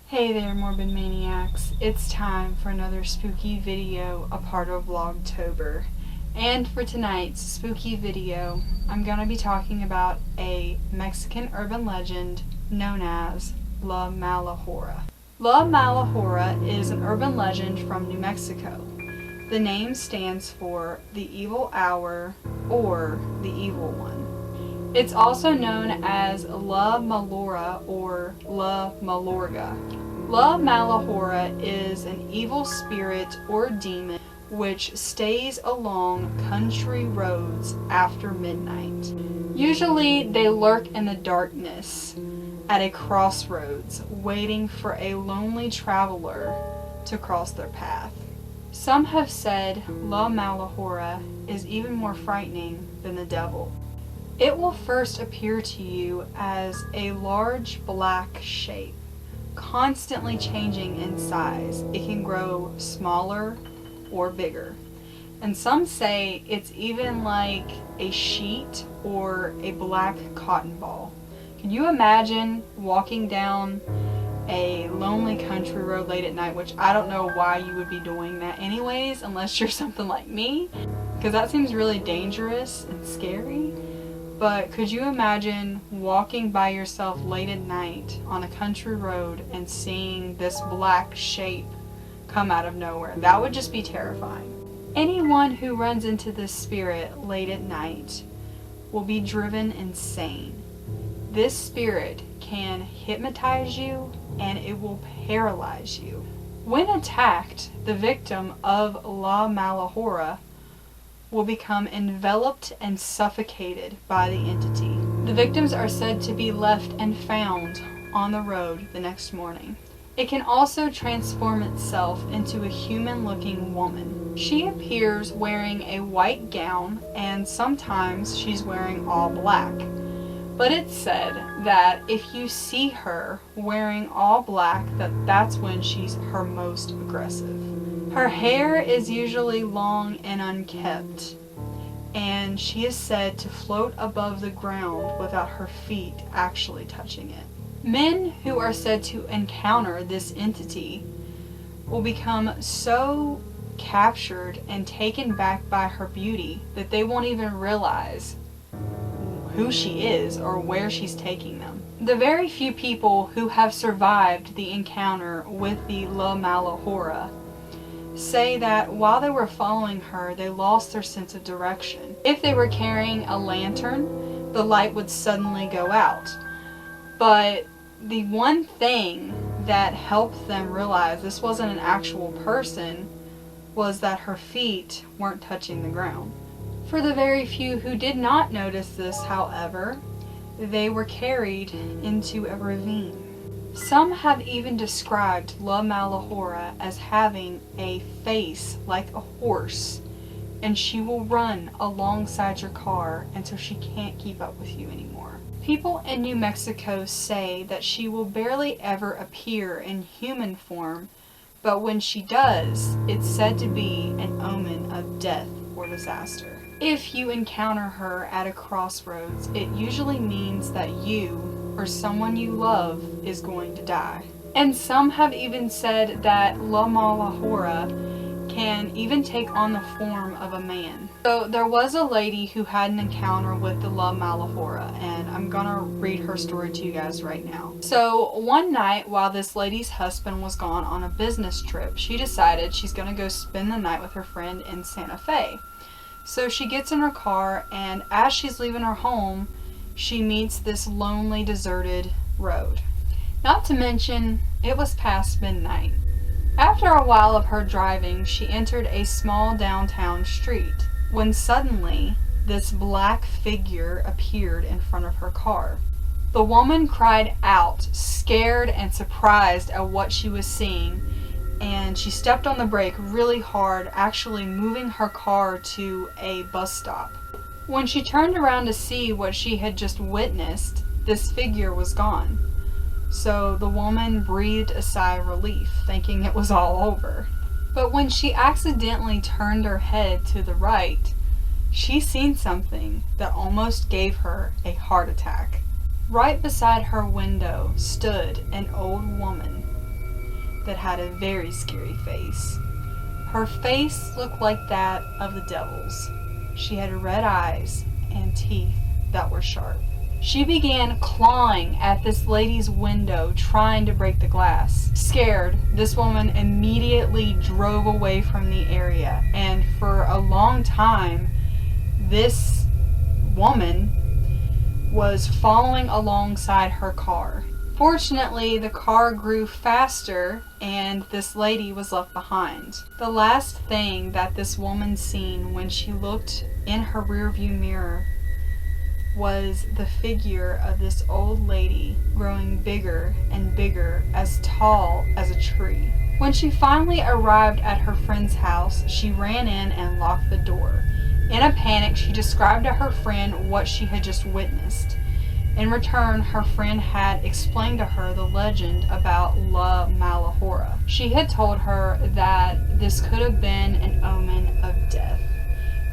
Hey there, Morbid Maniacs. It's time for another spooky video, a part of Vlogtober. And for tonight's spooky video, I'm going to be talking about a Mexican urban legend known as La Malahora. La Malahora is an urban legend from New Mexico. The name stands for the evil hour or the evil one. It's also known as La Malora or La Malorga. La Malahora is an evil spirit or demon which stays along country roads after midnight. Usually they lurk in the darkness at a crossroads, waiting for a lonely traveler to cross their path. Some have said La Malahora is even more frightening than the devil. It will first appear to you as a large black shape, constantly changing in size. It can grow smaller or bigger. And some say it's even like a sheet or a black cotton ball. Can you imagine walking down a lonely country road late at night, which I don't know why you would be doing that anyways, unless you're something like me, because that seems really dangerous and scary. But could you imagine walking by yourself late at night on a country road and seeing this black shape come out of nowhere? That would just be terrifying. Anyone who runs into this spirit late at night will be driven insane. This spirit can hypnotize you and it will paralyze you. When attacked, the victim of La Malahora will become enveloped and suffocated by the entity. The victims are said to be left and found on the road the next morning. It can also transform itself into a human-looking woman. She appears wearing a white gown and sometimes she's wearing all black. But it's said that if you see her wearing all black, that's when she's her most aggressive. Her hair is usually long and unkempt, and she is said to float above the ground without her feet actually touching it. Men who are said to encounter this entity will become so captured and taken back by her beauty that they won't even realize who she is or where she's taking them. The very few people who have survived the encounter with the La Malahora say that while they were following her, they lost their sense of direction. If they were carrying a lantern, the light would suddenly go out. But the one thing that helped them realize this wasn't an actual person was that her feet weren't touching the ground. For the very few who did not notice this, however, they were carried into a ravine. Some have even described La Malahora as having a face like a horse, and she will run alongside your car until she can't keep up with you anymore. People in New Mexico say that she will barely ever appear in human form, but when she does, it's said to be an omen of death or disaster. If you encounter her at a crossroads, it usually means that you or someone you love is going to die. And some have even said that La Malahora can even take on the form of a man. So there was a lady who had an encounter with the La Malahora, and I'm gonna read her story to you guys right now. So one night while this lady's husband was gone on a business trip, she decided she's gonna go spend the night with her friend in Santa Fe. So she gets in her car, and as she's leaving her home, she meets this lonely, deserted road. Not to mention, it was past midnight. After a while of her driving, she entered a small downtown street, when suddenly, this black figure appeared in front of her car. The woman cried out, scared and surprised at what she was seeing, and she stepped on the brake really hard, actually moving her car to a bus stop. When she turned around to see what she had just witnessed, this figure was gone. So the woman breathed a sigh of relief, thinking it was all over. But when she accidentally turned her head to the right, she seen something that almost gave her a heart attack. Right beside her window stood an old woman that had a very scary face. Her face looked like that of the devil's. She had red eyes and teeth that were sharp. She began clawing at this lady's window, trying to break the glass. Scared, this woman immediately drove away from the area, and for a long time, this woman was following alongside her car. Fortunately, the car grew faster and this lady was left behind. The last thing that this woman seen when she looked in her rearview mirror was the figure of this old lady growing bigger and bigger, as tall as a tree. When she finally arrived at her friend's house, she ran in and locked the door. In a panic, she described to her friend what she had just witnessed. In return, her friend had explained to her the legend about La Malahora. She had told her that this could have been an omen of death.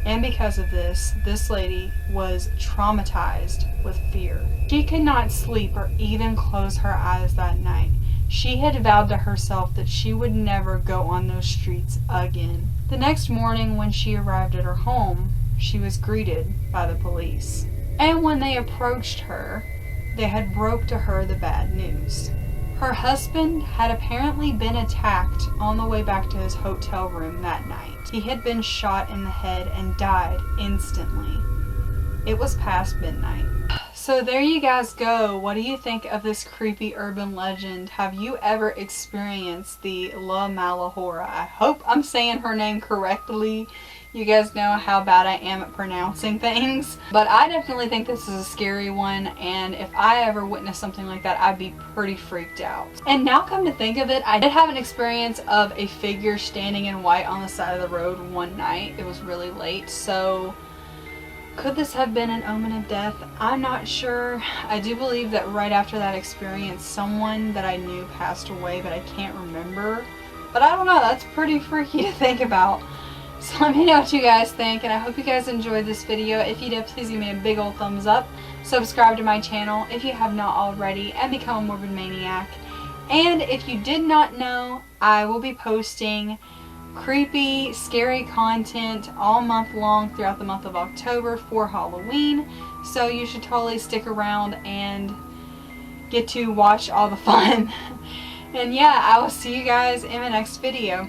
And because of this lady was traumatized with fear. She could not sleep or even close her eyes that night. She had vowed to herself that she would never go on those streets again. The next morning when she arrived at her home, she was greeted by the police. And when they approached her, they had broke to her the bad news. Her husband had apparently been attacked on the way back to his hotel room that night. He had been shot in the head and died instantly. It was past midnight. So there you guys go. What do you think of this creepy urban legend? Have you ever experienced the La Malahora? I hope I'm saying her name correctly. You guys know how bad I am at pronouncing things. But I definitely think this is a scary one, and if I ever witnessed something like that, I'd be pretty freaked out. And now come to think of it, I did have an experience of a figure standing in white on the side of the road one night. It was really late, so could this have been an omen of death? I'm not sure. I do believe that right after that experience, someone that I knew passed away, but I can't remember. But I don't know, that's pretty freaky to think about. So let me know what you guys think, and I hope you guys enjoyed this video. If you did, please give me a big old thumbs up. Subscribe to my channel if you have not already, and become a Morbid Maniac. And if you did not know, I will be posting creepy, scary content all month long throughout the month of October for Halloween. So you should totally stick around and get to watch all the fun. And yeah, I will see you guys in the next video.